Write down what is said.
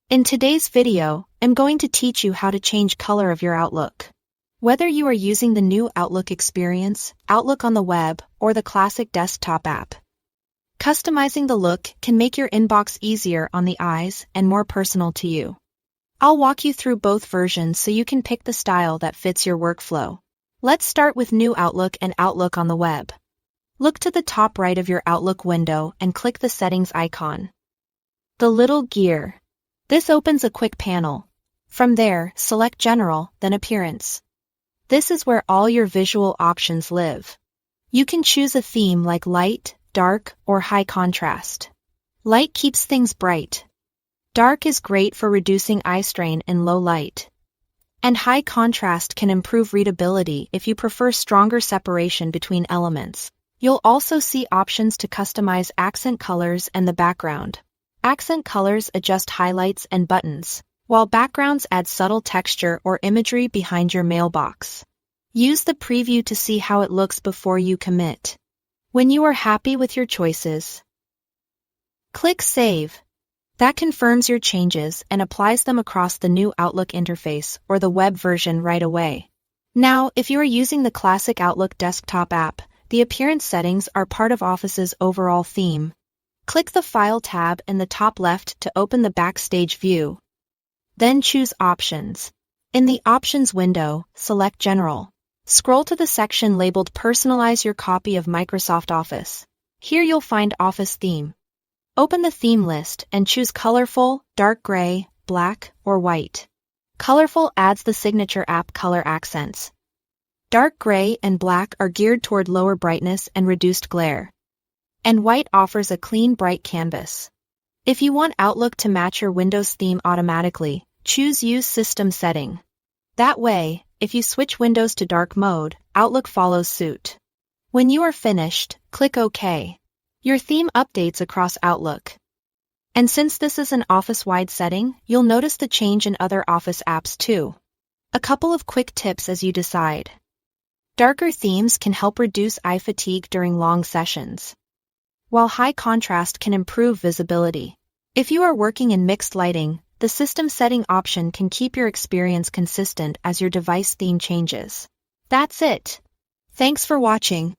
In today's video, I'm going to teach you how to change color of your Outlook. Whether you are using the new Outlook experience, Outlook on the web, or the classic desktop app, customizing the look can make your inbox easier on the eyes and more personal to you. I'll walk you through both versions so you can pick the style that fits your workflow. Let's start with New Outlook and Outlook on the web. Look to the top right of your Outlook window and click the Settings icon. The little gear. This opens a quick panel. From there, select General, then Appearance. This is where all your visual options live. You can choose a theme like light, dark, or high contrast. Light keeps things bright. Dark is great for reducing eye strain in low light. And high contrast can improve readability if you prefer stronger separation between elements. You'll also see options to customize accent colors and the background. Accent colors adjust highlights and buttons, while backgrounds add subtle texture or imagery behind your mailbox. Use the preview to see how it looks before you commit. When you are happy with your choices, click Save. That confirms your changes and applies them across the new Outlook interface or the web version right away. Now, if you are using the classic Outlook desktop app, the appearance settings are part of Office's overall theme. Click the File tab in the top left to open the Backstage view. Then choose Options. In the Options window, select General. Scroll to the section labeled Personalize your copy of Microsoft Office. Here you'll find Office Theme. Open the theme list and choose Colorful, Dark Gray, Black, or White. Colorful adds the signature app color accents. Dark gray and black are geared toward lower brightness and reduced glare. And white offers a clean, bright canvas. If you want Outlook to match your Windows theme automatically, choose Use System Setting. That way, if you switch Windows to dark mode, Outlook follows suit. When you are finished, click OK. Your theme updates across Outlook. And since this is an Office-wide setting, you'll notice the change in other Office apps too. A couple of quick tips as you decide. Darker themes can help reduce eye fatigue during long sessions, while high contrast can improve visibility. If you are working in mixed lighting, the system setting option can keep your experience consistent as your device theme changes. That's it. Thanks for watching.